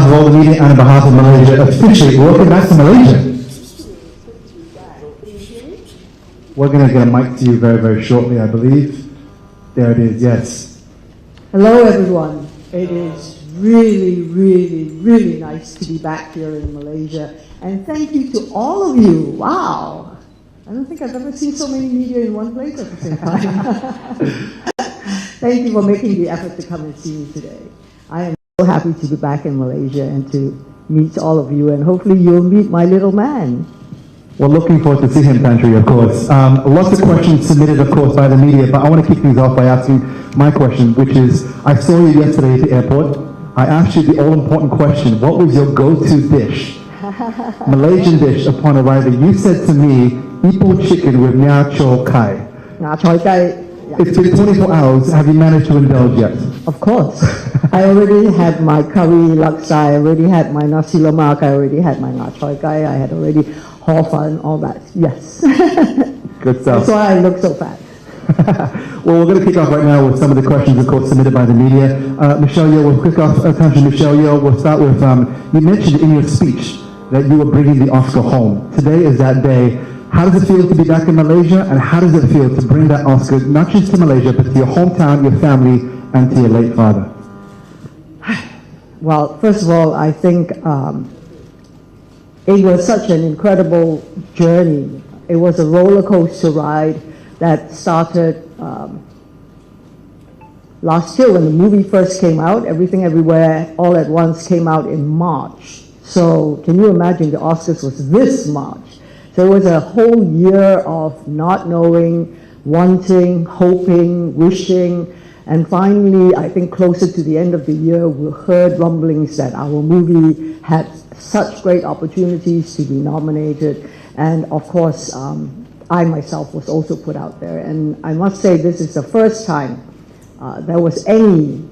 behalf of all the media and on behalf of Malaysia, officially welcome back to Malaysia. We're going to get a mic to you very, very shortly, I believe. There it is, yes. Hello, everyone. It is really, really, really nice to be back here in Malaysia. And thank you to all of you. Wow. I don't think I've ever seen so many media in one place at the same time. Thank you for making the effort to come and see me today. I am so happy to be back in Malaysia and to meet all of you. And hopefully you'll meet my little man. We're looking forward to seeing him, Pantry, of course. Lots of questions submitted, of course, by the media, but I want to kick things off by asking my question, which is, I saw you yesterday at the airport. I asked you the all-important question, what was your go-to dish? Malaysian dish upon arriving. You said to me, ipo chicken with nya chor kai. Nga choy kai. It's been 24 hours. Have you managed to indulge yet? Of course. I already had my curry laksa, I already had my nasi lemak, I already had my nga choy kai, I had already hor fun, all that. Yes. Good stuff. That's why I look so fat. Well, we're going to kick off right now with some of the questions, of course, submitted by the media. Michelle Yeoh, we'll kick off. Michelle Yeoh, we'll start with, you mentioned in your speech that you were bringing the Oscar home. Today is that day. How does it feel to be back in Malaysia, and how does it feel to bring that Oscar, not just to Malaysia, but to your hometown, your family, and to your late father? Well, first of all, I think it was such an incredible journey. It was a roller coaster ride that started last year when the movie first came out. Everything Everywhere All at Once came out in March. So can you imagine the Oscars was this March? So it was a whole year of not knowing, wanting, hoping, wishing, and finally, I think closer to the end of the year, we heard rumblings that our movie had such great opportunities to be nominated. And of course, I myself was also put out there. And I must say, this is the first time there was any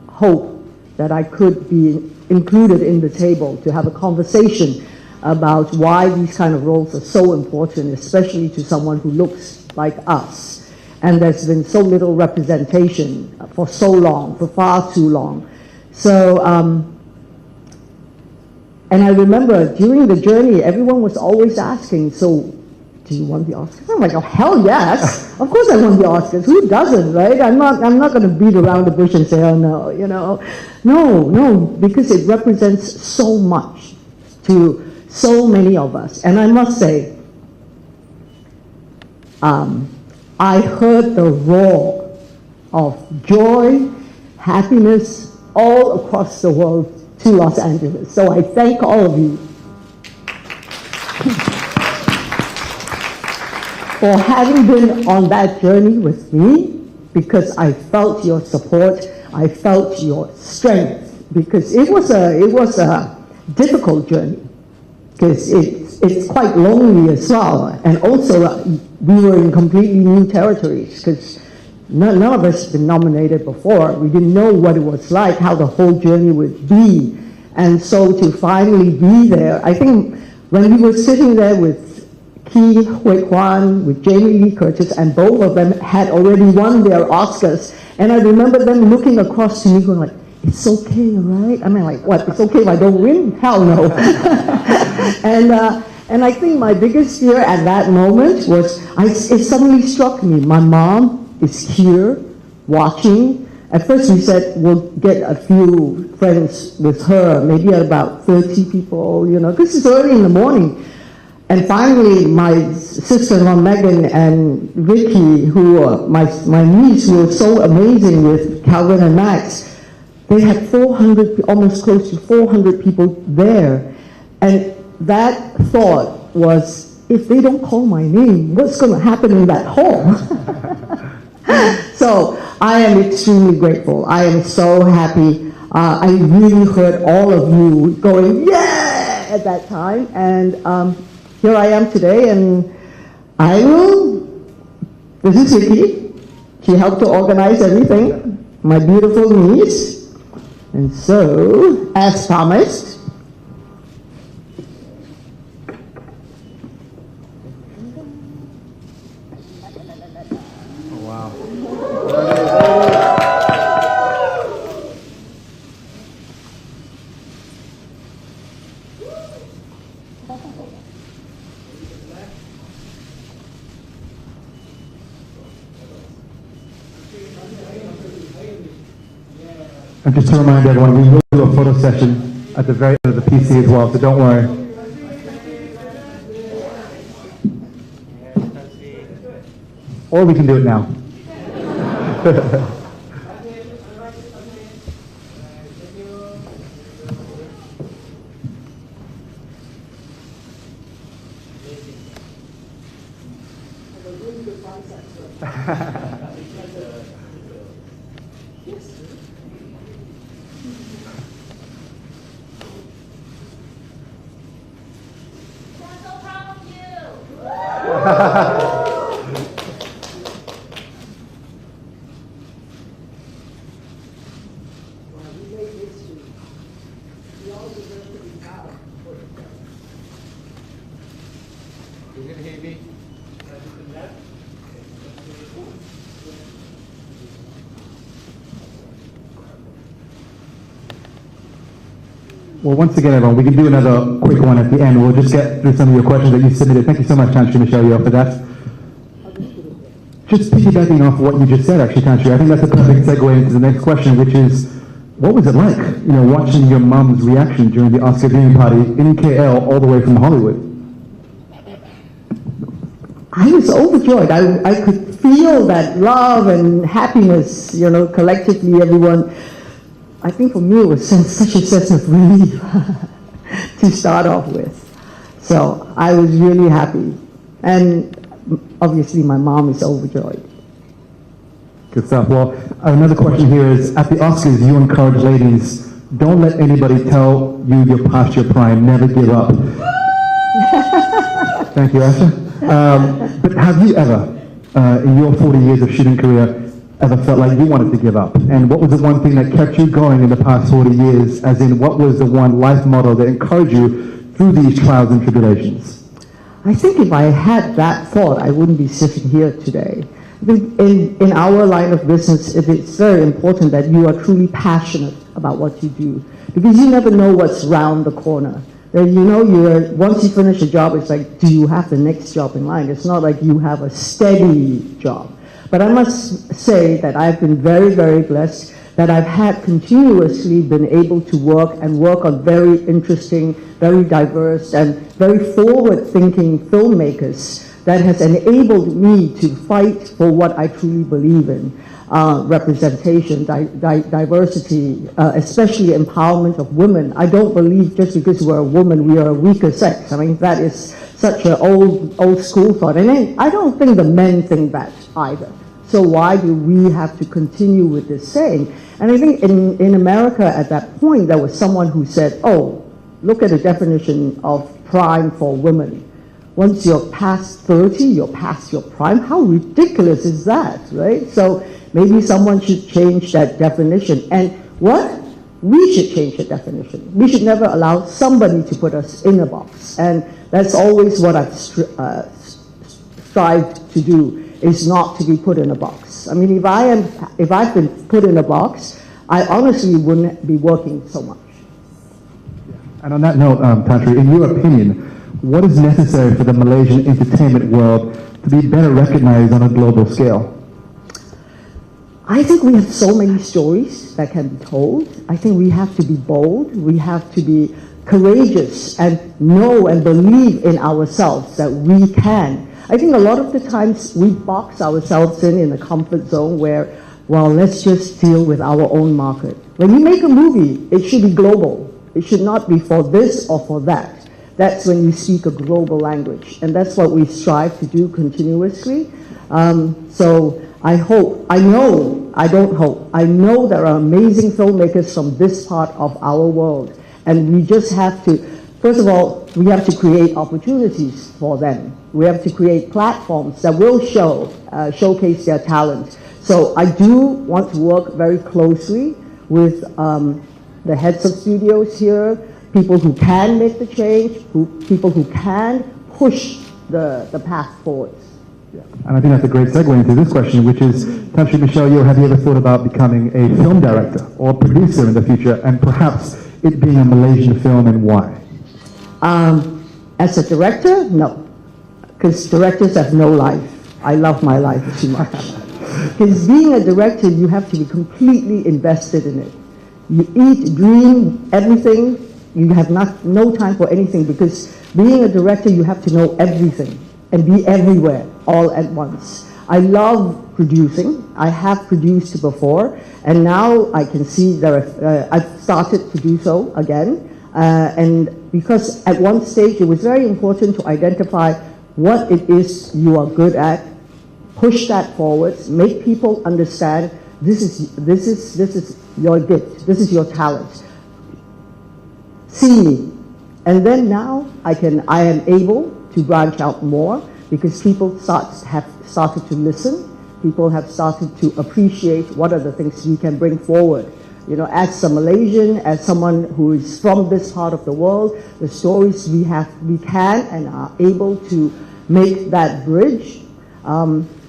hope that I could be included in the table to have a conversation about why these kind of roles are so important, especially to someone who looks like us. And there's been so little representation for so long, for far too long. So, and I remember during the journey, everyone was always asking, so do you want the Oscars? I'm like, oh, hell yes. Of course I want the Oscars. Who doesn't, right? I'm not going to beat around the bush and say, oh no, you know. No, because it represents so much to so many of us. And I must say, I heard the roar of joy, happiness all across the world to Los Angeles. So I thank all of you for having been on that journey with me, because I felt your support, I felt your strength, because it was a difficult journey, because it's quite lonely as well, and also we were in completely new territories, because none of us had been nominated before. We didn't know what it was like, how the whole journey would be, and so to finally be there, I think when we were sitting there with Ki Hui Kwan, with Jamie Lee Curtis, and both of them had already won their Oscars, and I remember them looking across to me going like, it's okay, right? I mean, like, what, it's okay if I don't win? Hell no. And I think my biggest fear at that moment was, it suddenly struck me, my mom is here watching. At first we said we'll get a few friends with her, maybe about 30 people, you know, because it's early in the morning. And finally, my sister-in-law Megan and Vicky, who my niece, who were so amazing with Calvin and Max, they had 400, almost close to 400 people there. And that thought was, if they don't call my name, what's going to happen in that hall? So I am extremely grateful. I am so happy. I really heard all of you going, yeah, at that time. And here I am today, and this is Vicky. She helped to organize everything, my beautiful niece. And so, as promised, Wow. 1, And just to remind everyone, we will do a photo session at the very end of the PC as well, so don't worry. Or we can do it now. Well, once again, everyone, we can do another quick one at the end. We'll just get through some of your questions that you submitted. Thank you so much, Tanshi Michelle Yeoh, for that. Just piggybacking off what you just said, actually, Tanshi, I think that's a perfect segue into the next question, which is, what was it like, watching your mom's reaction during the Oscar viewing party in KL all the way from Hollywood? I was overjoyed. I could feel that love and happiness, collectively, everyone. I think for me it was such a sense of relief to start off with. So I was really happy. And obviously my mom is overjoyed. Good stuff. Well, another question here is, at the Oscars, you encourage ladies, don't let anybody tell you you're past your prime, never give up. Thank you, Asha. But have you ever, in your 40 years of shooting career, ever felt like you wanted to give up? And what was the one thing that kept you going in the past 40 years? As in, what was the one life motto that encouraged you through these trials and tribulations? I think if I had that thought, I wouldn't be sitting here today. I think in our line of business, it's very important that you are truly passionate about what you do, because you never know what's around the corner. Once you finish a job, it's like, do you have the next job in line? It's not like you have a steady job. But I must say that I've been very, very blessed that I've had continuously been able to work on very interesting, very diverse, and very forward-thinking filmmakers that has enabled me to fight for what I truly believe in. Representation, diversity, especially empowerment of women. I don't believe just because we're a woman, we are a weaker sex. I mean, that is such an old school thought. And I don't think the men think that either. So why do we have to continue with this saying? And I think in America at that point, there was someone who said, oh, look at the definition of prime for women. Once you're past 30, you're past your prime. How ridiculous is that, right? So maybe someone should change that definition. And what? We should change the definition. We should never allow somebody to put us in a box. And that's always what I've strived to do, is not to be put in a box. I mean, if I've been put in a box, I honestly wouldn't be working so much. And on that note, Tantri, in your opinion, what is necessary for the Malaysian entertainment world to be better recognized on a global scale? I think we have so many stories that can be told. I think we have to be bold. We have to be courageous and know and believe in ourselves that we can. I think a lot of the times we box ourselves in a comfort zone where, well, let's just deal with our own market. When you make a movie, it should be global. It should not be for this or for that. That's when you speak a global language. And that's what we strive to do continuously. So I know there are amazing filmmakers from this part of our world. And we just have to, first of all, we have to create opportunities for them. We have to create platforms that will showcase their talent. So I do want to work very closely with the heads of studios here, people who can make the change, people who can push the path forward. Yeah. And I think that's a great segue into this question, which is, Tantri Michelle Yeoh, have you ever thought about becoming a film director or producer in the future, and perhaps it being a Malaysian film, and why? As a director, no, because directors have no life. I love my life too much. Because being a director, you have to be completely invested in it. You eat, dream, everything. You have no time for anything, because being a director, you have to know everything and be everywhere all at once. I love producing. I have produced before, and now I can see that I've started to do so again. And because at one stage it was very important to identify what it is you are good at, push that forward, make people understand this is your gift, this is your talent. See me. And then now I am able to branch out more, because people have started to listen. People have started to appreciate what are the things we can bring forward. You know, as a Malaysian, as someone who is from this part of the world, the stories we can and are able to make that bridge.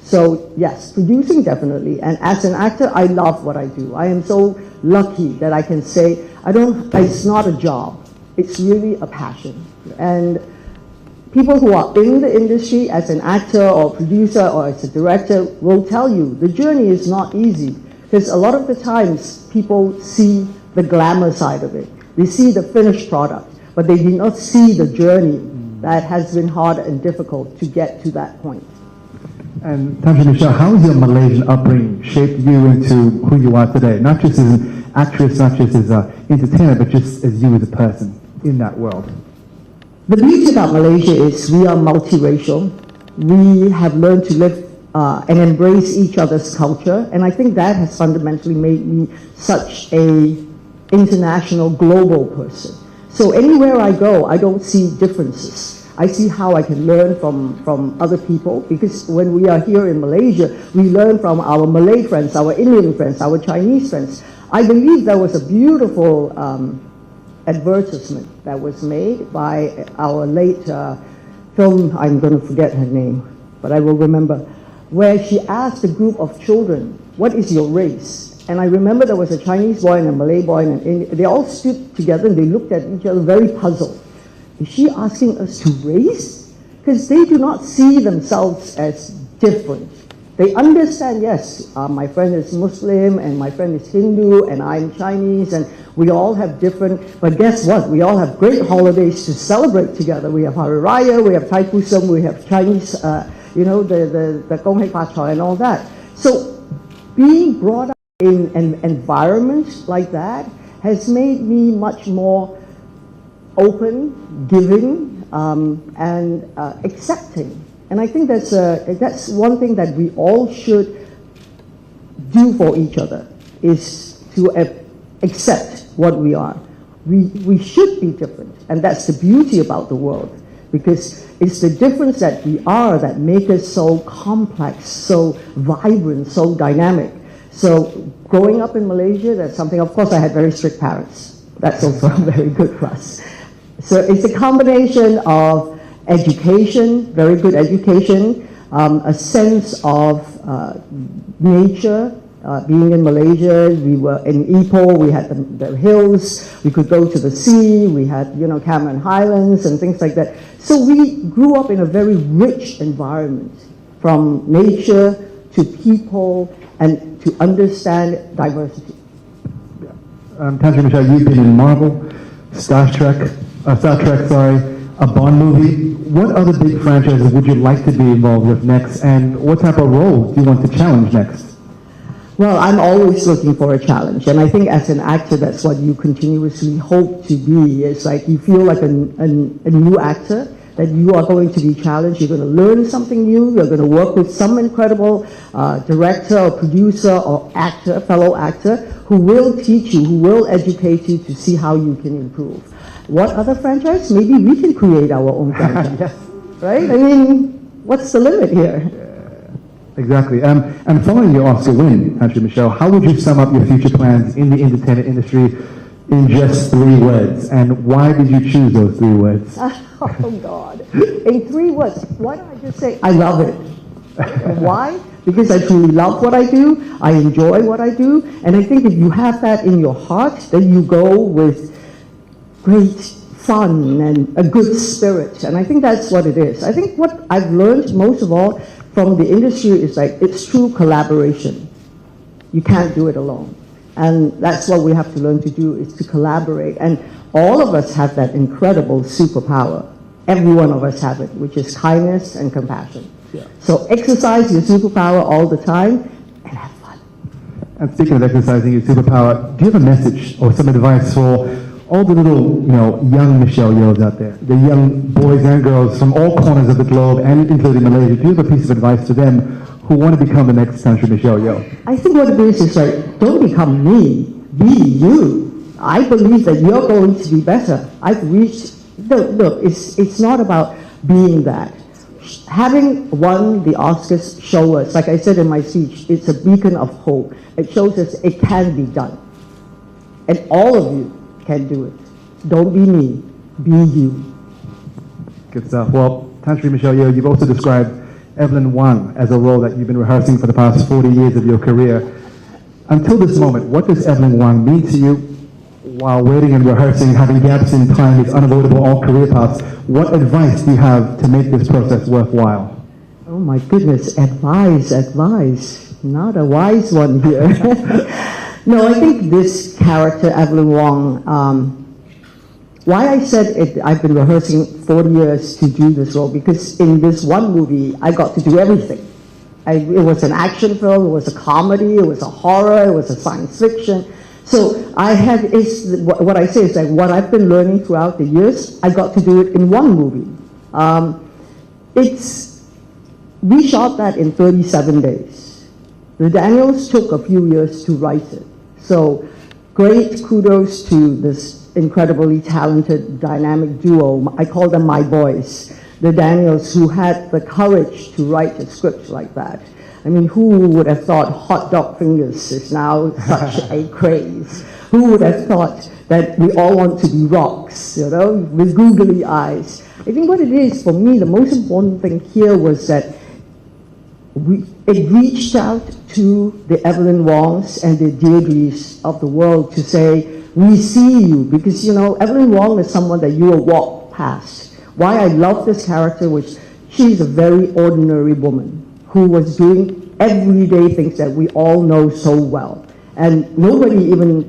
So yes, producing definitely. And as an actor, I love what I do. I am so lucky that I can say, it's not a job. It's really a passion. And people who are in the industry as an actor or producer or as a director will tell you the journey is not easy, because a lot of the times people see the glamour side of it. They see the finished product, but they do not see the journey that has been hard and difficult to get to that point. And Tan Sri Michelle, how has your Malaysian upbringing shaped you into who you are today? Not just as an actress, not just as an entertainer, but just as you as a person in that world. The beauty about Malaysia is we are multiracial. We have learned to live and embrace each other's culture, and I think that has fundamentally made me such a international, global person. So anywhere I go, I don't see differences. I see how I can learn from other people, because when we are here in Malaysia, we learn from our Malay friends, our Indian friends, our Chinese friends. I believe there was a beautiful advertisement that was made by our late film, I'm going to forget her name, but I will remember, where she asked a group of children, what is your race? And I remember there was a Chinese boy and a Malay boy, and they all stood together and they looked at each other very puzzled. Is she asking us to race? Because they do not see themselves as different. They understand, yes, my friend is Muslim and my friend is Hindu and I'm Chinese, and we all have different, but guess what? We all have great holidays to celebrate together. We have Hari Raya, we have Thai Pusam, we have Chinese, the Gong Hei Pa Choi and all that. So being brought up in an environment like that has made me much more open, giving, and accepting. And I think that's one thing that we all should do for each other, is to accept what we are. We should be different, and that's the beauty about the world, because it's the difference that we are that make us so complex, so vibrant, so dynamic. So growing up in Malaysia, that's something, of course I had very strict parents. That's also a very good plus. So it's a combination of education, very good education, a sense of nature. Being in Malaysia, we were in Ipoh, we had the hills, we could go to the sea, we had, Cameron Highlands and things like that. So we grew up in a very rich environment, from nature to people and to understand diversity. Tan Sri Michelle, you've been in Marvel, Star Trek, a Bond movie. What other big franchises would you like to be involved with next, and what type of role do you want to challenge next? Well, I'm always looking for a challenge, and I think as an actor, that's what you continuously hope to be. It's like you feel like a new actor, that you are going to be challenged, you're going to learn something new, you're going to work with some incredible director or producer or actor, fellow actor, who will teach you, who will educate you to see how you can improve. What other franchise? Maybe we can create our own franchise, Yes. right? I mean, what's the limit here? Exactly. And following your Oscar win, Tan Sri Michelle, how would you sum up your future plans in the entertainment industry in just 3 words? And why did you choose those 3 words? Oh, God. In 3 words, why don't I just say, I love it. Why? Because I truly love what I do, I enjoy what I do, and I think if you have that in your heart, then you go with great fun and a good spirit. And I think that's what it is. I think what I've learned most of all from the industry is like it's true collaboration. You can't do it alone. And that's what we have to learn to do, is to collaborate. And all of us have that incredible superpower. Every one of us have it, which is kindness and compassion. Yeah. So exercise your superpower all the time and have fun. And speaking of exercising your superpower, do you have a message or some advice for all the little, young Michelle Yeohs out there, the young boys and girls from all corners of the globe, and including Malaysia? Do you have a piece of advice to them who want to become the next country Michelle Yeoh? I think what it is like, don't become me, be you. I believe that you're going to be better. I've reached, look, it's not about being that. Having won the Oscars show us, like I said in my speech, it's a beacon of hope. It shows us it can be done. And all of you can do it. Don't be me, be you. Good stuff. Well, Country Michelle Yeoh, you've also described Evelyn Wang as a role that you've been rehearsing for the past 40 years of your career. Until this moment, what does Evelyn Wang mean to you? While waiting and rehearsing, having gaps in time is unavoidable all career paths. What advice do you have to make this process worthwhile? Oh my goodness, advice. Not a wise one here. No, I think this character, Evelyn Wang, why I said it, I've been rehearsing 40 years to do this role, because in this one movie, I got to do everything. It was an action film, it was a comedy, it was a horror, it was a science fiction. So what I say is that what I've been learning throughout the years, I got to do it in one movie. We shot that in 37 days. The Daniels took a few years to write it. So great kudos to this incredibly talented, dynamic duo. I call them my boys, the Daniels, who had the courage to write a script like that. I mean, who would have thought hot dog fingers is now such a craze? Who would have thought that we all want to be rocks, with googly eyes? I think what it is, for me, the most important thing here was that it reached out to the Evelyn Wangs and the Deirdres of the world to say, we see you, because, Evelyn Wang is someone that you will walk past. Why I love this character was she's a very ordinary woman who was doing everyday things that we all know so well. And nobody even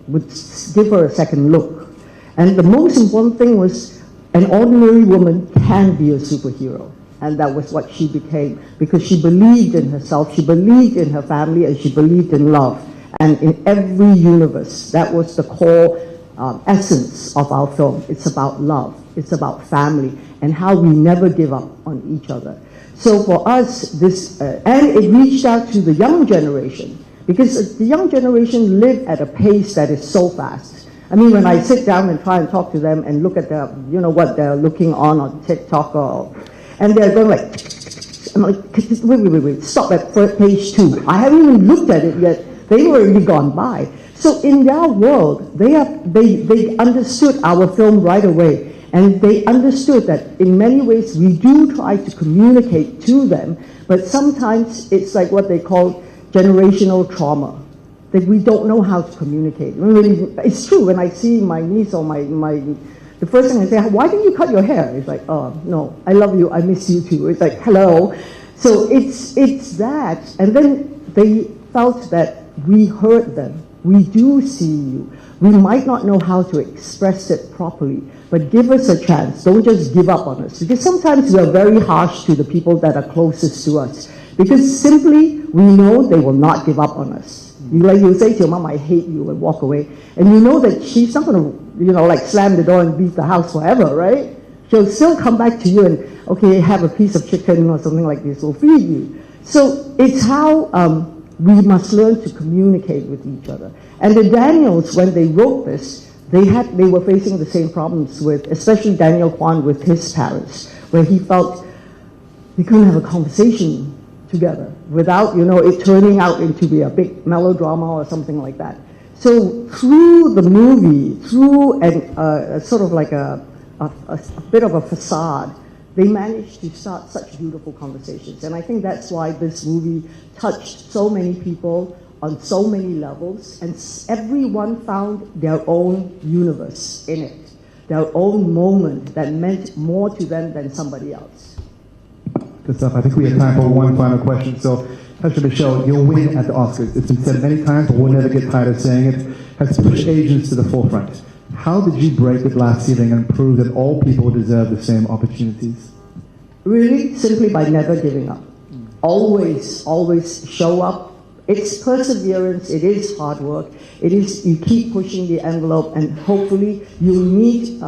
would give her a second look. And the most important thing was an ordinary woman can be a superhero. And that was what she became, because she believed in herself, she believed in her family, and she believed in love. And in every universe, that was the core essence of our film. It's about love, it's about family, and how we never give up on each other. So for us, and it reached out to the young generation, because the young generation live at a pace that is so fast. I mean, when I sit down and try and talk to them and look at what they're looking on TikTok, and they're going like, I'm like, wait, stop at page 2. I haven't even looked at it yet. They've already gone by. So in their world, they understood our film right away. And they understood that in many ways we do try to communicate to them, but sometimes it's like what they call generational trauma, that we don't know how to communicate. It's true, when I see my niece or the first thing I say, why didn't you cut your hair? It's like, oh, no, I love you, I miss you too. It's like, hello. So it's that. And then they felt that we heard them. We do see you. We might not know how to express it properly, but give us a chance. Don't just give up on us. Because sometimes we are very harsh to the people that are closest to us. Because simply, we know they will not give up on us. You say to your mom, I hate you, and walk away. And you know that she's not going to, slam the door and leave the house forever, right? She'll still come back to you and, okay, have a piece of chicken or something like this, we'll feed you. So it's how we must learn to communicate with each other. And the Daniels, when they wrote this, they were facing the same problems with, especially Daniel Kwan with his parents, where he felt he couldn't have a conversation together without, it turning out into be a big melodrama or something like that. So through the movie, through sort of like a bit of a facade, they managed to start such beautiful conversations. And I think that's why this movie touched so many people on so many levels, and everyone found their own universe in it. their own moment that meant more to them than somebody else. Good stuff. I think we have time for one final question. So, Pastor Michelle, your win at the Oscars, it's been said many times, but we'll never get tired of saying it, has pushed Asians to the forefront. How did you break the glass ceiling and prove that all people deserve the same opportunities? Really, simply by never giving up. Always show up. It's perseverance, it is hard work, it is you keep pushing the envelope, and hopefully you meet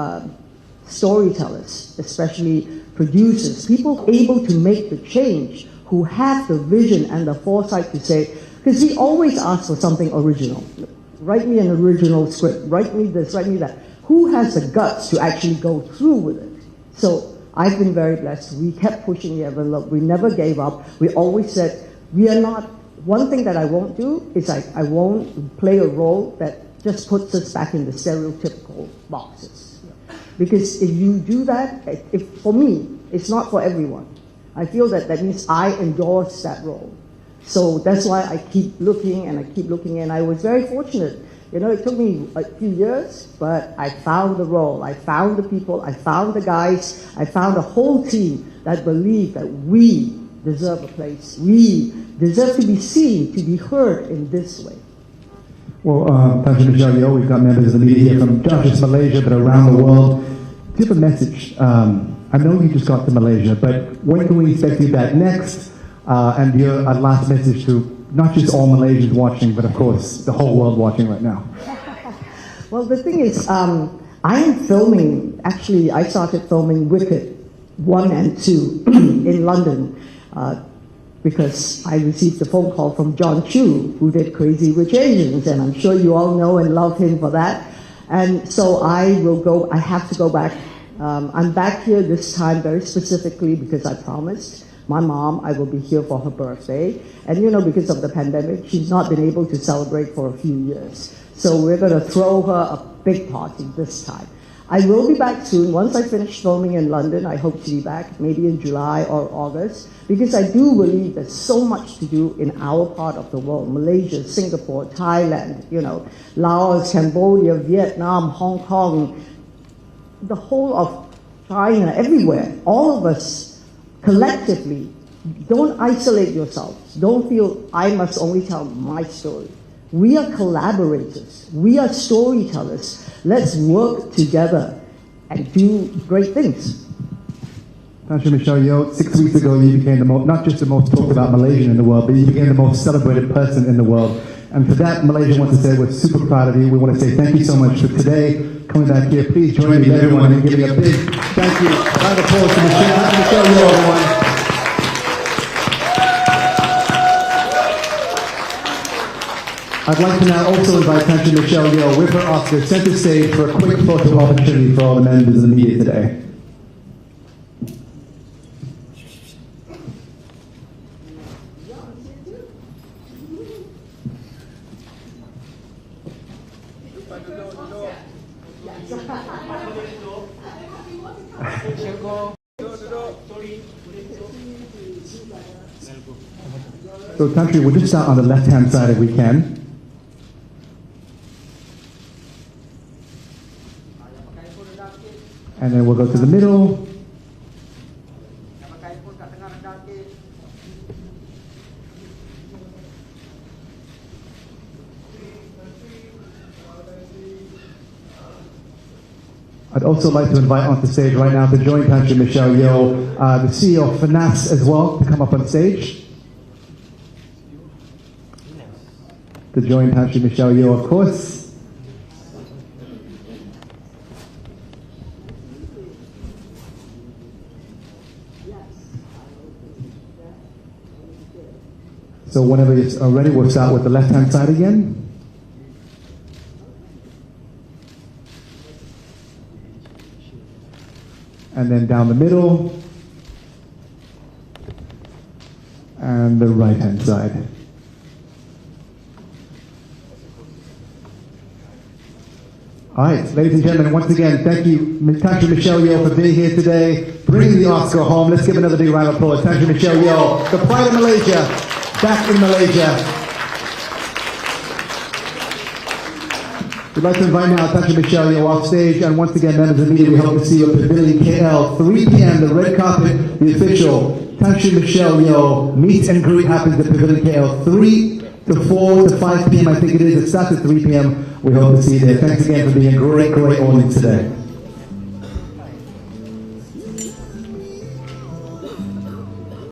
storytellers, especially producers, people able to make the change, who have the vision and the foresight to say, because we always ask for something original. Write me an original script, write me this, write me that. Who has the guts to actually go through with it? So I've been very blessed. We kept pushing the envelope. We never gave up. We always said, we are not, one thing that I won't do is I won't play a role that just puts us back in the stereotypical boxes. Because if you do that, for me, it's not for everyone. I feel that means I endorse that role. So that's why I keep looking and I keep looking, and I was very fortunate. You know, it took me a few years, but I found the role, I found the people, I found the guys, I found a whole team that believed that we deserve a place. We deserve to be seen, to be heard in this way. Well, Pastor Michelle Yeoh, we've got members of the media here from not just Malaysia, but around the world. Do you have a message? I know you just got to Malaysia, but when can we expect you back next? And your last message to not just all Malaysians watching, but of course the whole world watching right now. Well, the thing is, I am filming, actually I started filming Wicked 1 and 2 in London because I received a phone call from John Chu, who did Crazy Rich Asians, and I'm sure you all know and love him for that. And so I have to go back. I'm back here this time very specifically because I promised my mom I will be here for her birthday. And you know, because of the pandemic, she's not been able to celebrate for a few years. So we're going to throw her a big party this time. I will be back soon. Once I finish filming in London, I hope to be back maybe in July or August, because I do believe there's so much to do in our part of the world. Malaysia, Singapore, Thailand, you know, Laos, Cambodia, Vietnam, Hong Kong, the whole of China, everywhere. All of us collectively, don't isolate yourselves. Don't feel I must only tell my story. We are collaborators. We are storytellers. Let's work together and do great things. Pastor Michelle Yeoh, 6 weeks ago you became not just the most talked about Malaysian in the world, but you became the most celebrated person in the world. And for that, Malaysia wants to say we're super proud of you. We want to say thank you so much for today, coming back here. Please join me, everyone, in giving a big thank you. Round of applause to Michelle Yeoh, everyone. I'd like to now also invite Pastor Michelle Yeoh with her Oscar center stage for a quick photo opportunity for all the members of the media today. So country, we'll just start on the left-hand side if we can. And then we'll go to the middle. I'd also like to invite onto stage right now to join Pastor Michelle Yeoh, the CEO of FNAS as well, to come up on stage. To join Pastor Michelle Yeoh, of course. So whenever you're ready, we'll start with the left-hand side again. And then down the middle. And the right-hand side. All right, ladies and gentlemen, once again, thank you, Pastor Michelle Yeoh, for being here today, bringing the Oscar home. Let's give another big round of applause. Pastor Michelle Yeoh, the pride of Malaysia, back in Malaysia. We'd like to invite now Tasha Michelle Yeoh off stage, and once again, members of the media, we hope to see you at Pavilion KL, 3 p.m., the red carpet, the official Tasha Michelle Yeoh meet and greet happens at Pavilion KL, 3 to 4 to 5 p.m., I think it is. It starts at 3 p.m. We hope to see you there. Thanks again for being a great, great audience today.